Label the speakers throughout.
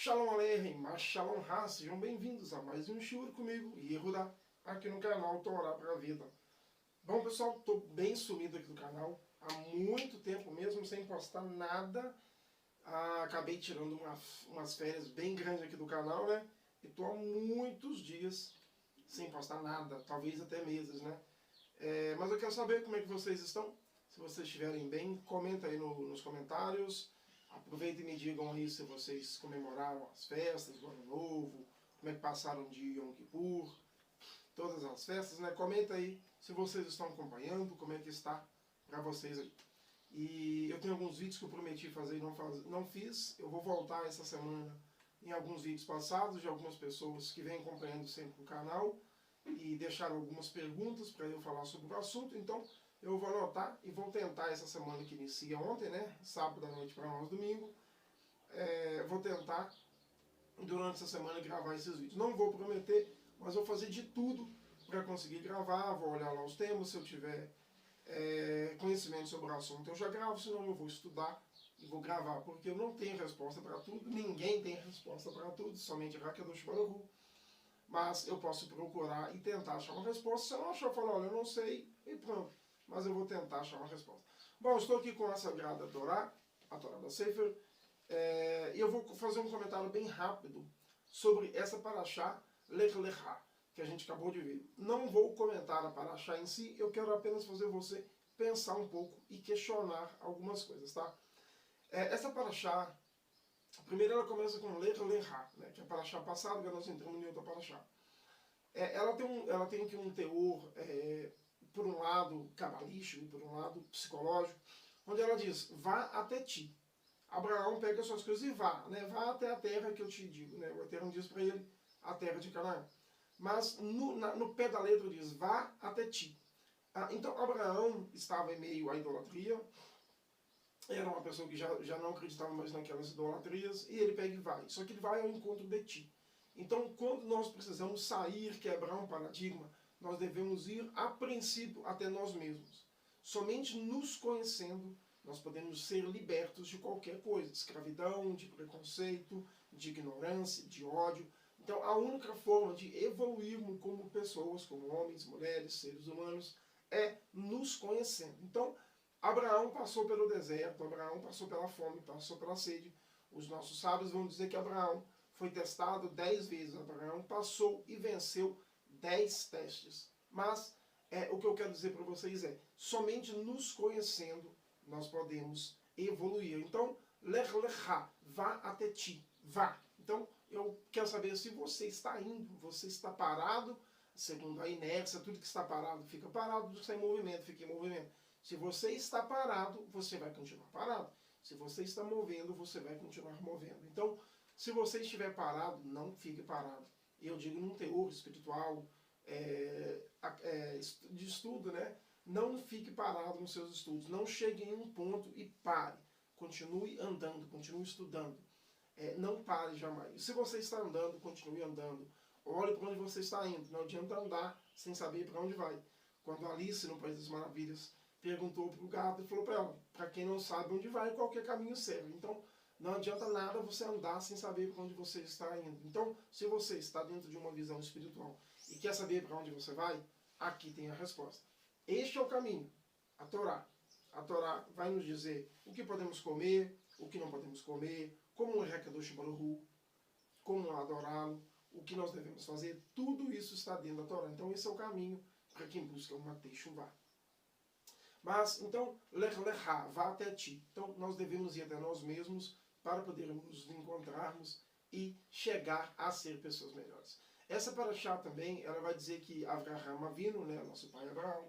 Speaker 1: Shalom Aleichem, Shalom Ha, sejam bem-vindos a mais um shiur comigo, Yehuda, aqui no canal Torá para a Vida. Bom pessoal, estou bem sumido aqui do canal, há muito tempo mesmo sem postar nada. Acabei tirando umas férias bem grandes aqui do canal, né? E estou há muitos dias sem postar nada, talvez até meses, né? Mas eu quero saber como é que vocês estão. Se vocês estiverem bem, comenta aí nos comentários. Aproveitem e me digam aí se vocês comemoraram as festas do Ano Novo, como é que passaram de Yom Kippur, todas as festas, né? Comenta aí se vocês estão acompanhando, como é que está para vocês aí. E eu tenho alguns vídeos que eu prometi fazer e não fiz. Eu vou voltar essa semana em alguns vídeos passados de algumas pessoas que vêm acompanhando sempre o canal e deixaram algumas perguntas para eu falar sobre o assunto. Então eu vou anotar e vou tentar essa semana que inicia ontem, né? Sábado à noite para nós, domingo. Vou tentar durante essa semana gravar esses vídeos. Não vou prometer, mas vou fazer de tudo para conseguir gravar. Vou olhar lá os temas, se eu tiver conhecimento sobre o assunto eu já gravo, senão eu vou estudar e vou gravar, porque eu não tenho resposta para tudo, ninguém tem resposta para tudo, somente Hakadosh Baruch Hu. Mas eu posso procurar e tentar achar uma resposta. Se eu não achar, eu falo, olha, eu não sei, e pronto. Mas eu vou tentar achar uma resposta. Bom, eu estou aqui com a Sagrada Torá, a Torá da Sefer, e eu vou fazer um comentário bem rápido sobre essa Parashá Lech Lechá, que a gente acabou de ver. Não vou comentar a Parashá em si, eu quero apenas fazer você pensar um pouco e questionar algumas coisas, tá? Essa Parashá, primeiro ela começa com Lech Lechá, né, que é a Parashá passada, que nós entramos em outra Parashá. Ela tem aqui um teor, por um lado cabalístico, por um lado psicológico, onde ela diz, vá até ti. Abraão pega suas coisas e vá, né? Vá até a terra que eu te digo, né? O Eterno diz para ele, a terra de Canaã. Mas no pé da letra diz, vá até ti. Então Abraão estava em meio à idolatria, era uma pessoa que já não acreditava mais naquelas idolatrias, e ele pega e vai. Só que ele vai ao encontro de ti. Então, quando nós precisamos sair, quebrar um paradigma, nós devemos ir, a princípio, até nós mesmos. Somente nos conhecendo, nós podemos ser libertos de qualquer coisa, de escravidão, de preconceito, de ignorância, de ódio. Então, a única forma de evoluirmos como pessoas, como homens, mulheres, seres humanos, é nos conhecendo. Então, Abraão passou pelo deserto, Abraão passou pela fome, passou pela sede. Os nossos sábios vão dizer que Abraão foi testado 10 vezes. Abraão passou e venceu 10 testes. Mas o que eu quero dizer para vocês somente nos conhecendo nós podemos evoluir. Então, Lech Lechá, vá até ti, vá. Então, eu quero saber se você está indo, você está parado, segundo a inércia, tudo que está parado fica parado, tudo que está em movimento fica em movimento. Se você está parado, você vai continuar parado. Se você está movendo, você vai continuar movendo. Então, se você estiver parado, não fique parado. Eu digo num teor espiritual, de estudo, né? Não fique parado nos seus estudos. Não chegue em um ponto e pare. Continue andando, continue estudando. Não pare jamais. E se você está andando, continue andando. Olhe para onde você está indo. Não adianta andar sem saber para onde vai. Quando Alice, no País das Maravilhas, perguntou para o gato e falou para ela, para quem não sabe onde vai, qualquer caminho serve. Então, não adianta nada você andar sem saber para onde você está indo. Então, se você está dentro de uma visão espiritual e quer saber para onde você vai, aqui tem a resposta. Este é o caminho, a Torá. A Torá vai nos dizer o que podemos comer, o que não podemos comer, como é Hakadosh Baruch Hu, como adorá-lo, o que nós devemos fazer. Tudo isso está dentro da Torá. Então, esse é o caminho para quem busca uma Teshuvá. Mas, então, Lech Lechá, vá até ti. Então, nós devemos ir até nós mesmos para podermos nos encontrarmos e chegar a ser pessoas melhores. Essa Parashá também, ela vai dizer que Avraham Avinu, né, nosso pai Abraão,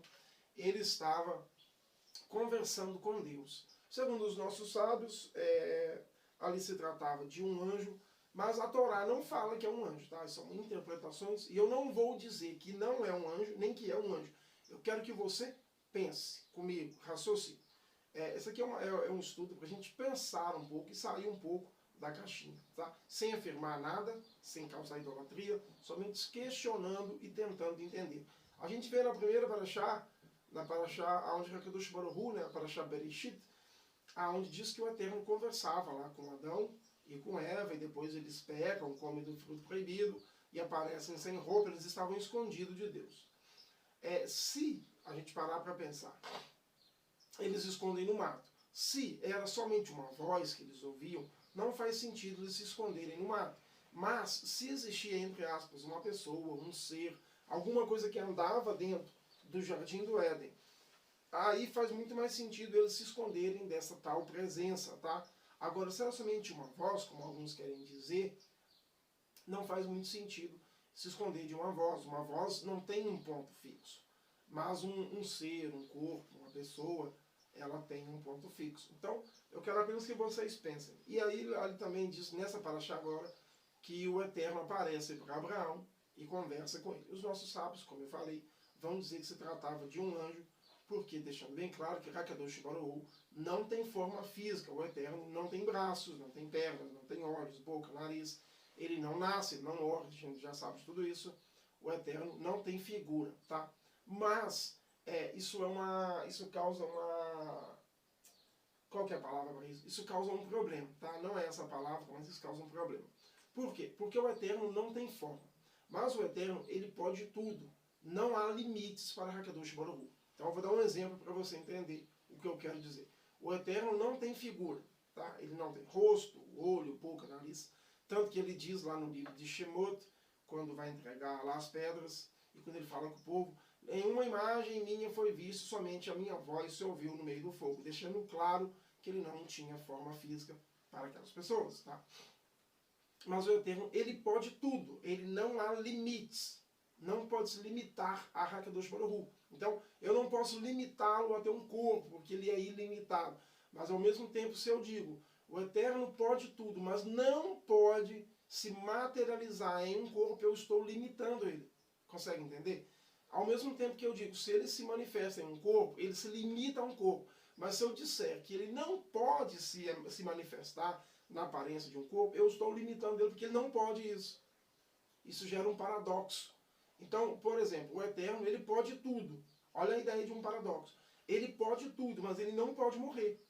Speaker 1: ele estava conversando com Deus. Segundo os nossos sábios, ali se tratava de um anjo, mas a Torá não fala que é um anjo, tá? São interpretações, e eu não vou dizer que não é um anjo, nem que é um anjo. Eu quero que você pense comigo, raciocínio. Esse aqui é um estudo para a gente pensar um pouco e sair um pouco da caixinha, tá? Sem afirmar nada, sem causar idolatria, somente questionando e tentando entender. A gente vê na primeira Parashá, na Parashá onde Hakadosh Baruch Hu, né, a Parashá Bereshit, aonde diz que o Eterno conversava lá com Adão e com Eva, Eva, e depois eles pecam, comem do fruto proibido e aparecem sem roupa, eles estavam escondidos de Deus. Se a gente parar para pensar, eles escondem no mato. Se era somente uma voz que eles ouviam, não faz sentido eles se esconderem no mato. Mas se existia, entre aspas, uma pessoa, um ser, alguma coisa que andava dentro do jardim do Éden, aí faz muito mais sentido eles se esconderem dessa tal presença, tá? Agora, se era somente uma voz, como alguns querem dizer, não faz muito sentido se esconder de uma voz. Uma voz não tem um ponto fixo, mas um ser, um corpo, uma pessoa, ela tem um ponto fixo. Então, eu quero apenas que vocês pensem. E aí, ele também diz, nessa paraxá agora, que o Eterno aparece para Abraão e conversa com ele. Os nossos sábios, como eu falei, vão dizer que se tratava de um anjo, porque, deixando bem claro que Hakadosh Baruch Hu não tem forma física. O Eterno não tem braços, não tem pernas, não tem olhos, boca, nariz. Ele não nasce, ele não morre, a gente já sabe de tudo isso. O Eterno não tem figura, tá? Mas isso causa uma... Qual que é a palavra para isso? Isso causa um problema, tá? Não é essa a palavra, mas isso causa um problema. Por quê? Porque o Eterno não tem forma. Mas o Eterno, ele pode tudo. Não há limites para Hakadosh Baruch Hu. Então eu vou dar um exemplo para você entender o que eu quero dizer. O Eterno não tem figura, tá? Ele não tem rosto, olho, boca, nariz. Tanto que ele diz lá no livro de Shemot, quando vai entregar lá as pedras, e quando ele fala com o povo, em uma imagem minha foi visto, somente a minha voz se ouviu no meio do fogo, deixando claro que ele não tinha forma física para aquelas pessoas, tá? Mas o Eterno, ele pode tudo, ele não há limites, não pode se limitar a Hakadosh Baruch Hu. Então, eu não posso limitá-lo a ter um corpo, porque ele é ilimitado. Mas, ao mesmo tempo, se eu digo, o Eterno pode tudo, mas não pode se materializar em um corpo, eu estou limitando ele. Consegue entender? Ao mesmo tempo que eu digo, se ele se manifesta em um corpo, ele se limita a um corpo. Mas se eu disser que ele não pode se manifestar na aparência de um corpo, eu estou limitando ele, porque ele não pode isso. Isso gera um paradoxo. Então, por exemplo, o Eterno, ele pode tudo. Olha a ideia de um paradoxo. Ele pode tudo, mas ele não pode morrer.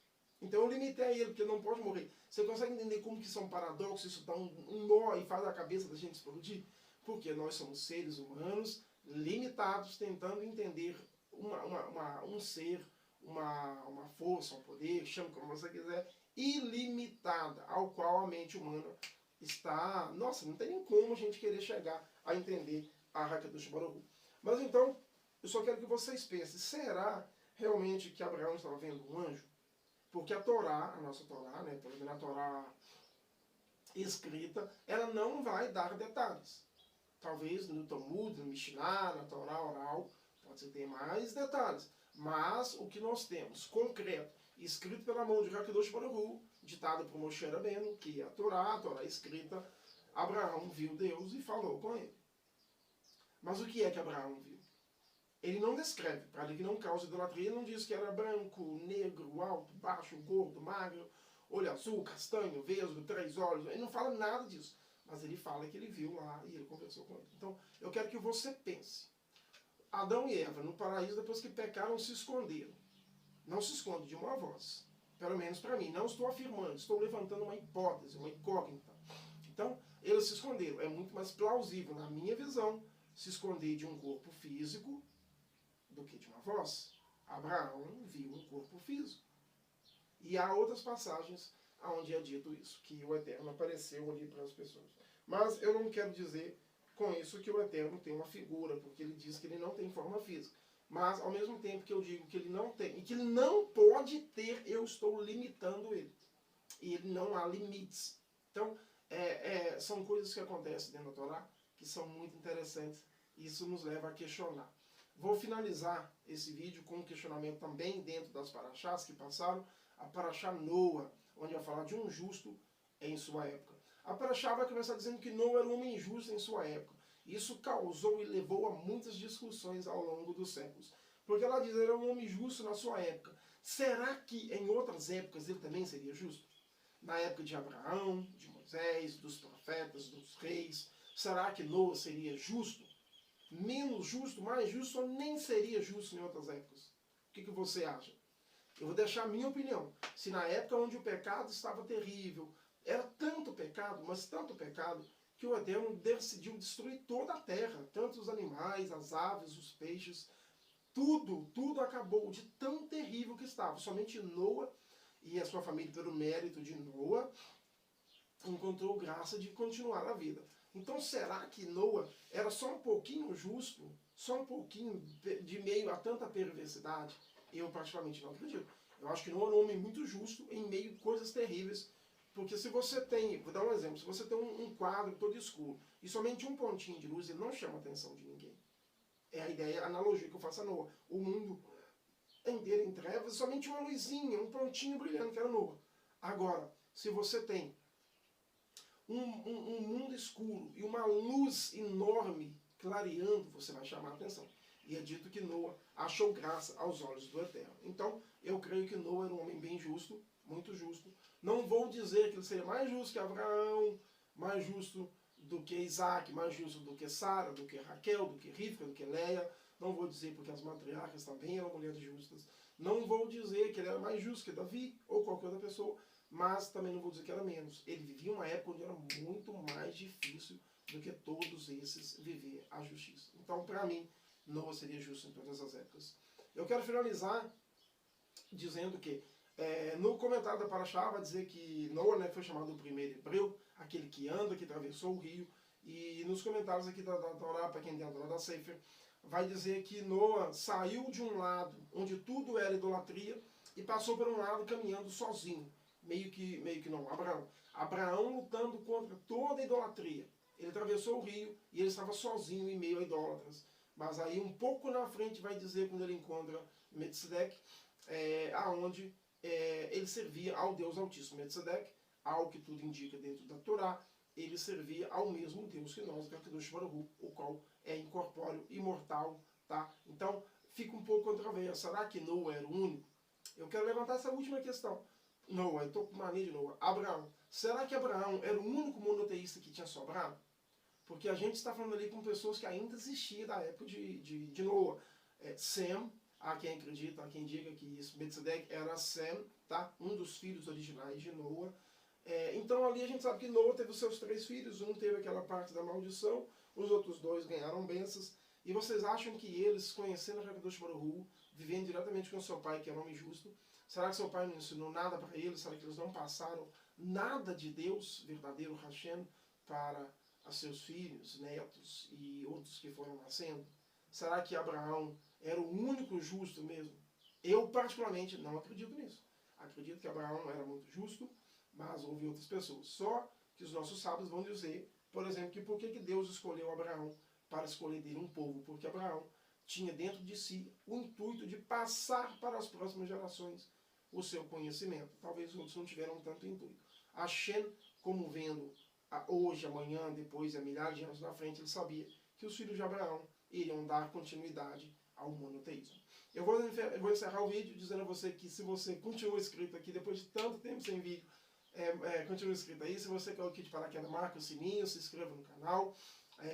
Speaker 1: Então eu limitei a ele, porque ele não pode morrer. Você consegue entender como que isso é um paradoxo? Isso dá um nó e faz a cabeça da gente explodir? Porque nós somos seres humanos limitados, tentando entender um ser, uma força, um poder, chame como você quiser, ilimitada, ao qual a mente humana está... Nossa, não tem nem como a gente querer chegar a entender a Hakadosh Baruch Hu. Mas então, eu só quero que vocês pensem, será realmente que Abraão estava vendo um anjo? Porque a Torá, a nossa Torá, né, pelo menos a Torá escrita, ela não vai dar detalhes. Talvez no Talmud, no Mishnah, na Torá oral, pode ser ter mais detalhes. Mas o que nós temos, concreto, escrito pela mão de Hakadosh Baruch Hu, ditado por Moshe Rabbeinu, que é a Torá escrita, Abraão viu Deus e falou com ele. Mas o que é que Abraão viu? Ele não descreve, para que não cause idolatria, ele não diz que era branco, negro, alto, baixo, gordo, magro, olho azul, castanho, vesgo, 3 olhos, ele não fala nada disso. Mas ele fala que ele viu lá e ele conversou com ele. Então, eu quero que você pense. Adão e Eva, no paraíso, depois que pecaram, se esconderam. Não se esconde de uma voz. Pelo menos para mim. Não estou afirmando, estou levantando uma hipótese, uma incógnita. Então, eles se esconderam. É muito mais plausível, na minha visão, se esconder de um corpo físico do que de uma voz. Abraão viu um corpo físico. E há outras passagens onde é dito isso, que o Eterno apareceu ali para as pessoas. Mas eu não quero dizer com isso que o Eterno tem uma figura, porque ele diz que ele não tem forma física. Mas, ao mesmo tempo que eu digo que ele não tem, e que ele não pode ter, eu estou limitando ele. E ele não há limites. Então, são coisas que acontecem dentro da Torá, que são muito interessantes, e isso nos leva a questionar. Vou finalizar esse vídeo com um questionamento também dentro das paraxás que passaram, a paraxá Noa, onde vai falar de um justo em sua época. A paraxá vai começar dizendo que Noa era um homem justo em sua época. Isso causou e levou a muitas discussões ao longo dos séculos. Porque ela diz que era um homem justo na sua época. Será que em outras épocas ele também seria justo? Na época de Abraão, de Moisés, dos profetas, dos reis, será que Noa seria justo? Menos justo, mais justo, ou nem seria justo em outras épocas? O que você acha? Eu vou deixar a minha opinião. Se na época onde o pecado estava terrível, era tanto pecado, mas tanto pecado, que o Eterno decidiu destruir toda a terra, tanto os animais, as aves, os peixes, tudo acabou de tão terrível que estava. Somente Noa e a sua família, pelo mérito de Noa, encontrou graça de continuar a vida. Então será que Noa era só um pouquinho justo, só um pouquinho de meio a tanta perversidade? Eu particularmente não acredito. Eu acho que Noa era um homem muito justo em meio a coisas terríveis. Porque se você tem, vou dar um exemplo, se você tem um quadro todo escuro e somente um pontinho de luz, ele não chama a atenção de ninguém. É a ideia, a analogia que eu faço a Noa. O mundo inteiro em trevas, somente uma luzinha, um pontinho brilhando, que era Noa. Agora, se você tem um mundo escuro e uma luz enorme clareando, você vai chamar a atenção. E é dito que Noa achou graça aos olhos do Eterno. Então, eu creio que Noa era um homem bem justo, muito justo. Não vou dizer que ele seria mais justo que Abraão, mais justo do que Isaac, mais justo do que Sara, do que Raquel, do que Rivka, do que Leia. Não vou dizer porque as matriarcas também eram mulheres justas. Não vou dizer que ele era mais justo que Davi ou qualquer outra pessoa, mas também não vou dizer que era menos. Ele vivia uma época onde era muito mais difícil do que todos esses viver a justiça. Então, para mim, Noa seria justo em todas as épocas. Eu quero finalizar dizendo que no comentário da Paraxá vai dizer que Noa, né, foi chamado o primeiro hebreu, aquele que anda, que atravessou o rio. E nos comentários aqui da Torá, para quem tem a Torá da Sefer, vai dizer que Noa saiu de um lado onde tudo era idolatria e passou por um lado caminhando sozinho. Meio que não, Abraão lutando contra toda a idolatria. Ele atravessou o rio e ele estava sozinho em meio a idólatras. Mas aí um pouco na frente vai dizer, quando ele encontra Melquisedeque, aonde ele servia ao Deus Altíssimo. Melquisedeque, ao que tudo indica dentro da Torá, ele servia ao mesmo Deus que nós, Kadosh Baruch Hu, o qual é incorpóreo, imortal, tá? Então, fica um pouco controverso. Será que Noa era o único? Eu quero levantar essa última questão. Noa, eu estou com mania de Noa. Abraão. Será que Abraão era o único monoteísta que tinha sobrado? Porque a gente está falando ali com pessoas que ainda existiam da época de Noa. Sem, há quem acredita, há quem diga que isso, Melquisedeque era Sem, tá? Um dos filhos originais de Noa. Então ali a gente sabe que Noa teve os seus 3 filhos, um teve aquela parte da maldição, os outros 2 ganharam bênçãos. E vocês acham que eles, conhecendo a Kadosh Baruch Hu, vivendo diretamente com seu pai, que era homem justo, será que seu pai não ensinou nada para eles? Será que eles não passaram nada de Deus, verdadeiro Hashem, para a seus filhos, netos e outros que foram nascendo? Será que Abraão era o único justo mesmo? Eu, particularmente, não acredito nisso. Acredito que Abraão era muito justo, mas houve outras pessoas. Só que os nossos sábios vão dizer, por exemplo, que por que Deus escolheu Abraão para escolher dele um povo? Porque Abraão tinha dentro de si o intuito de passar para as próximas gerações o seu conhecimento. Talvez outros não tiveram tanto intuito. Hashem, como vendo hoje, amanhã, depois, há milhares de anos na frente, ele sabia que os filhos de Abraão iriam dar continuidade ao monoteísmo. Eu vou encerrar o vídeo dizendo a você que se você continua inscrito aqui, depois de tanto tempo sem vídeo, continua inscrito aí. Se você quer o kit paraquedas, marca o sininho, se inscreva no canal,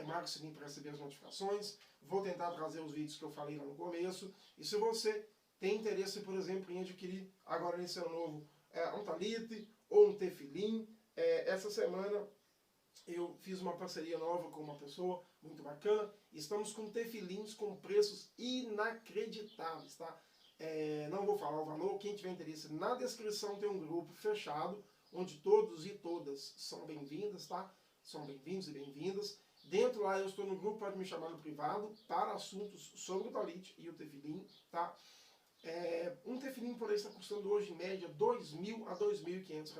Speaker 1: marca o sininho para receber as notificações. Vou tentar trazer os vídeos que eu falei lá no começo. E se você tem interesse, por exemplo, em adquirir agora nesse ano novo um talit ou um tefilim, essa semana eu fiz uma parceria nova com uma pessoa muito bacana. Estamos com tefilins com preços inacreditáveis, tá? Não vou falar o valor. Quem tiver interesse, na descrição tem um grupo fechado, onde todos e todas são bem-vindas, tá? São bem-vindos e bem-vindas. Dentro lá eu estou no grupo, pode me chamar no privado, para assuntos sobre o talit e o tefilim, tá? Um tefilim por aí está custando hoje, em média, R$2.000 a R$2.500.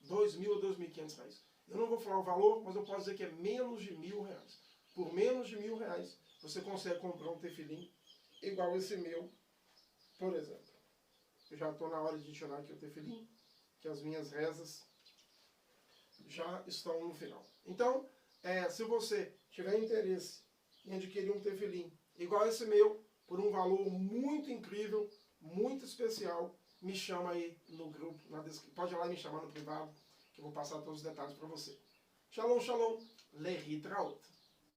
Speaker 1: R$2.000 a R$2.500. Eu não vou falar o valor, mas eu posso dizer que é menos de R$1.000. Por menos de R$1.000, você consegue comprar um tefilim igual esse meu, por exemplo. Eu já estou na hora de tirar aqui o tefilim, que as minhas rezas já estão no final. Então, se você tiver interesse em adquirir um tefilim igual esse meu, por um valor muito incrível, muito especial, me chama aí no grupo, pode ir lá e me chamar no privado, que eu vou passar todos os detalhes para você. Shalom, shalom, lehitraot.